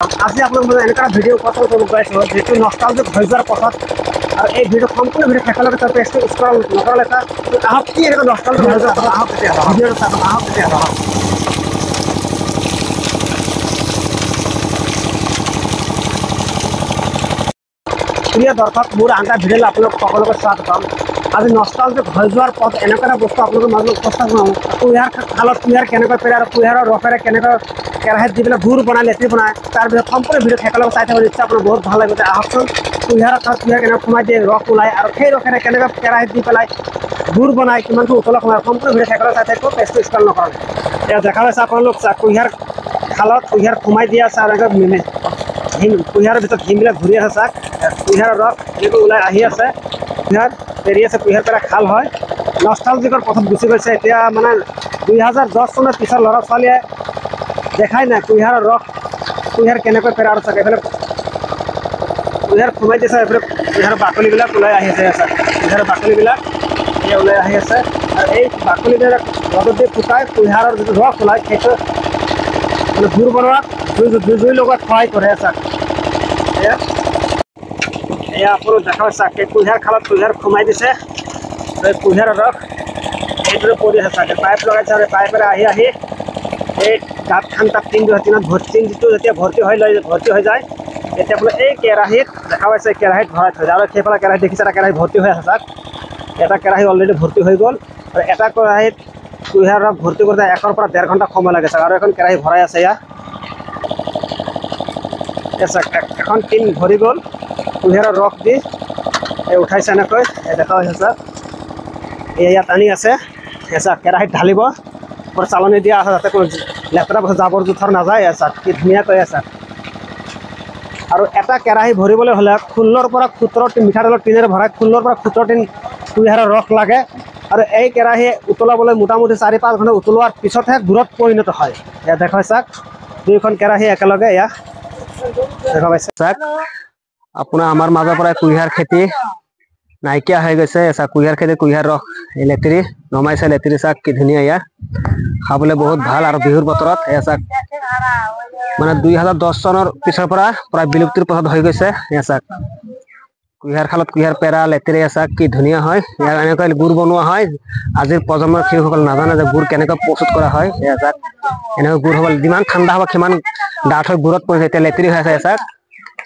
আজি আপোনাক মই এনেকুৱা ভিডিঅ' কথা ক'ব গৈছোঁ যিটো নষ্টালজিক হৈ যোৱাৰ পথত আৰু এই ভিডিঅ' সম্পূৰ্ণ ভিডিঅ' শেষলৈকে তাৰ পেজটো স্ক্ৰল নকৰালৈকে আহক কি এনেকুৱা নষ্টালজিক হৈ যোৱাৰ আহক তেতিয়া ভিডিঅ'টো চাওক আহক তেতিয়া আহক প্ৰিয় দৰ্শক মোৰ আন এটা ভিডিঅ'লৈ আপোনালোক সকলোকে স্বাগতম আজি নষ্টালজিক হৈ যোৱাৰ পথ এনেকুৱা এটা বস্তু আপোনালোকৰ মাজত উপস্থাপন কৰোঁ কুঁহিয়াৰ খালত কুঁহিয়াৰ কেনেকৈ পেৰে আৰু কুঁহিয়াৰৰ ৰসেৰে কেনেকৈ কেৰাহীত দি পেলাই গুড় বনাই লেট্ৰি বনায় তাৰ পিছত সম্পূৰ্ণ ভিডিঅ' একেলগে চাই থাকিব নিশ্চয় আপোনাৰ বহুত ভাল লাগিব আহকচোন কুঁহিয়াৰৰ খালত কুঁহিয়াৰ কেনেকৈ সোমাই দিয়ে ৰস ওলায় আৰু সেই ৰসেৰে কেনেকৈ কেৰাহীত দি পেলাই গুড় বনায় কিমানটো উতলা সোমায় সম্পূৰ্ণ ভিডিঅ' একেলগে চাই থাকিব পেজটো স্ক্ৰল নকৰক এতিয়া দেখা পাইছে আপোনালোক কুঁহিয়াৰ খালত কুঁহিয়াৰ সোমাই দিয়া আছে আৰু এনেকৈ কুঁহিয়াৰৰ ভিতৰত ঘিমবিলাক ঘূৰি আছে চাওক কুঁহিয়াৰৰ ৰস এনেকৈ ওলাই আহি আছে কুঁহিয়াৰ পেৰি আছে কুঁহিয়াৰ পেৰা খাল হয় নষ্টালজিকৰ পথত গুচি গৈছে এতিয়া মানে 2010 চনৰ পিছৰ ল'ৰা ছোৱালীয়ে দেখাই নাই কুঁহিয়াৰৰ ৰস কুঁহিয়াৰ কেনেকৈ পেৰা আৰু চাওক এইফালে কুঁহিয়াৰ সোমাই দিছে এইফালে কুঁহিয়াৰৰ বাকলিবিলাক ওলাই আহি আছে কুঁহিয়াৰৰ বাকলিবিলাক এতিয়া ওলাই আহি আছে আৰু এই বাকলিবিলাক ৰ'দত দি ফুটাই কুঁহিয়াৰৰ যিটো ৰস ওলায় সেইটো মানে গুড় বনোৱাত জুইৰ লগত সহায় কৰে চাওক এয়া আপোনালোক দেখা পাইছে চাওক কুঁহিয়াৰ খালত কুঁহিয়াৰ সোমাই দিছে কুঁহিয়াৰৰ ৰস এইদৰে পৰি আছে চাগে পাইপ লগাইছে আৰু পাইপেৰে আহি আহি এই গাঁত খান তাত টিনটো টিনটো যেতিয়া ভৰ্তি হৈ যায় তেতিয়া বোলে এই কেৰাহীত দেখা পাইছে কেৰাহীত ভৰাই থৈ যায় আৰু সেইফালে কেৰাহীত দেখিছে এটা কেৰাহী ভৰ্তি হৈ আছে চাওক এটা কেৰাহী অলৰেডি ভৰ্তি হৈ গ'ল আৰু এটা কেৰাহীত কুঁহিয়াৰ ৰস ভৰ্তি কৰোঁতে 1 পৰা 1.5 ঘণ্টা সময় লাগে চাওক আৰু এখন কেৰাহী ভৰাই আছে ইয়াত এখন টিন ভৰি গ'ল কুঁহিয়াৰৰ ৰস দি উঠাইছে এনেকৈ দেখা হৈছে চাওক ইয়াত আনি আছে চাওক কেৰাহীত ঢালিব চালনি দিয়া আছে যাতে কোনো লেতেৰা বস্তু জাবৰ জোঁথৰ নাযায় চাওক কি ধুনীয়াকৈ আছে আৰু এটা কেৰাহী ভৰিবলৈ হ'লে 16 পৰা 17 টিন মিঠাতেলৰ টিনেৰে ভৰাই 16 পৰা 17 টিন কুঁহিয়াৰৰ ৰস লাগে আৰু এই কেৰাহী উতলাবলৈ মোটামুটি 4-5 ঘণ্টা উতলোৱাৰ পিছতহে গুড়ত পৰিণত হয় ইয়াত দেখা চাওক দুইখন কেৰাহী একেলগে ইয়াত দেখা পাইছে চাওক আপোনাৰ আমাৰ মাজৰ পৰা কুঁহিয়াৰ খেতি নাইকিয়া হৈ গৈছে চাওক কুঁহিয়াৰ খেতি কুঁহিয়াৰ ৰস লেতেৰি নমাইছে লেতেৰি চাওক কি ধুনীয়া ইয়াত খাবলৈ বহুত ভাল আৰু বিহুৰ বতৰত এয়া চাওক মানে 2010 চনৰ পিছৰ পৰা প্ৰায় বিলুপ্তিৰ পথত হৈ গৈছে এয়া চাওক কুঁহিয়াৰ খালত কুঁহিয়াৰ পেৰা লেতেৰি চাওক কি ধুনীয়া হয় ইয়াৰ এনেকৈ গুড় বনোৱা হয় আজিৰ প্ৰজন্মৰ শিশুসকল নাজানে যে গুড় কেনেকৈ প্ৰস্তুত কৰা হয় এয়া চাওক এনেকৈ গুড় হ'ব যিমান ঠাণ্ডা হ'ব সিমান ডাঠ হৈ গুড়ত পৰিছে এতিয়া লেতেৰি হৈ আছে চাওক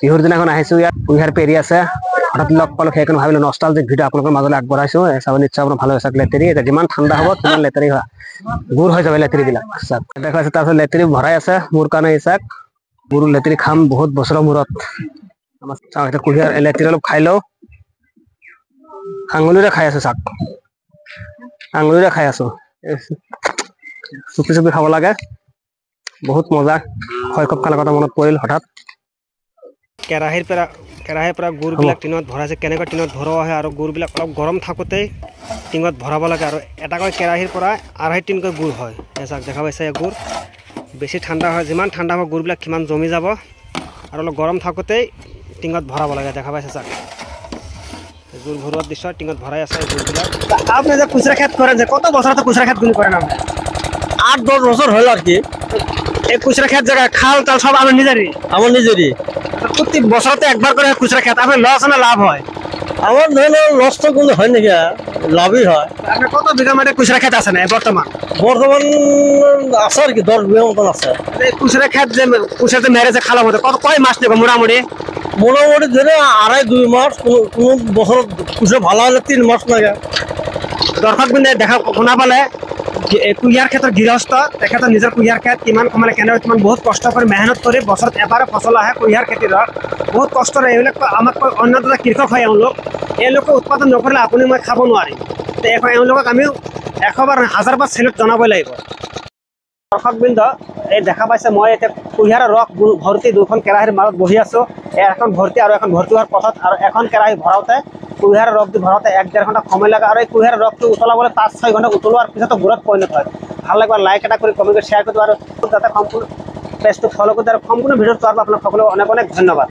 বিহুৰ দিনাখন আহিছোঁ ইয়াত কুঁহিয়াৰ পেৰি আছে হঠাৎ লগ পালোঁ সেইকাৰণে ভাবিলোঁ নষ্টালজিক ভিডিঅ' আপোনালোকৰ মাজলৈ আগবঢ়াইছোঁ চাব নিশ্চয় আপোনাৰ ভাল হৈছে লেতেৰি এতিয়া যিমান ঠাণ্ডা হ'ব সিমান লেতেৰি হয় গুড় হৈ যাব লেতেৰিবিলাক চাওক দেখা আছে তাৰপিছত লেতেৰি ভৰাই আছে মোৰ কাৰণে চাওক গুড় লেতেৰি খাম বহুত বছৰৰ মূৰত চাওক এতিয়া কুঁহিয়াৰ লেতেৰি অলপ খাই লওঁ আঙুলিৰে খাই আছোঁ চাওক আঙুলিৰে খাই আছোঁ চুপি চুপি খাব লাগে বহুত মজা শৈশৱ কালৰ কথা মনত পৰিল হঠাৎ কেৰাহীৰ পৰা গুড়বিলাক টিনত ভৰাইছে কেনেকৈ টিনত ভৰোৱা হয় আৰু গুড়বিলাক অলপ গৰম থাকোঁতেই টিঙত ভৰাব লাগে আৰু এটাকৈ কেৰাহীৰ পৰা 2.5 টিনকৈ গুড় হয় চাওক দেখা পাইছে এই গুড় বেছি ঠাণ্ডা হয় যিমান ঠাণ্ডা হ'ব গুড়বিলাক সিমান জমি যাব আৰু অলপ গৰম থাকোঁতেই টিঙত ভৰাব লাগে দেখা পাইছে চাওক গুড় ভৰোৱাৰ দৃশ্য টিঙত ভৰাই আছে গুড়বিলাক আপুনি যে খুচরা খেত করেন যে কত বছর তো খুচরা খেতগুলি করেন আপনি 8-10 বছর হল আর কি এই খুচরা খেত জায়গা খাল তাল সব আমার নিজেরই প্রতি বছরতে একবার করে খুচরা খেত আপনার লস না লাভ হয় আমার ধরো লস তো কোনো হয় নাকি লাভই হয় আপনার কত বিঘা মাঠে খুচরা খেত আছে না বর্তমান আছে আর কি 10 বিঘা মতন আছে এই খুচরা খেত যে খুচরা মেরে যে খালা মতো কত কয় মাস নেবে মোটামুটি ধরে 2.5 মাস কোন বছর খুচরা ভালো হলে 3 মাস লাগে দর্শক বিন্দু দেখা শুনা পালে কুঁহিয়াৰ ক্ষেত্ৰত গৃহস্থ তেখেতৰ নিজৰ কুঁহিয়াৰ খেত কিমান কমালে কেনেকৈ কিমান বহুত কষ্ট কৰি মেহনত কৰি বছৰত এবাৰে ফচল আহে কুঁহিয়াৰ খেতিৰ বহুত কষ্টৰে এইবিলাক আমাতকৈ অন্য এটা কৃষক হয় এওঁলোকে উৎপাদন নকৰিলে আপুনি মই খাব নোৱাৰিম এওঁলোকক আমি 100 বাৰ 1000 বাৰ চেলুট জনাবই লাগিব দৰ্শকবৃন্দ এই দেখা পাইছে মই এতিয়া কুঁহিয়াৰৰ ৰস ভৰ্তি দুখন কেৰাহীৰ মাজত বহি আছোঁ এখন ভৰ্তি আৰু এখন ভৰ্তি হোৱাৰ পথত আৰু এখন কেৰাহী ভৰাওঁতে কুঁহিয়াৰৰ ৰস দি ভৰাওঁতে 1-1.5 ঘণ্টা সময় লাগে আৰু এই কুঁহিয়াৰৰ ৰসটো উতলাবলৈ 5-6 ঘণ্টা উতলোৱাৰ পিছতো গুড়ত পৰিণত হয় ভাল লাগিব লাইক এটা কৰি কমেণ্ট কৰি শ্বেয়াৰ কৰি দিব আৰু যাতে সম্পূৰ্ণ পেজটো ফ'ল' কৰি আৰু সম্পূৰ্ণ ভিডিঅ'টো চোৱাৰ বাবে আপোনাক সকলোকে অনেক ধন্যবাদ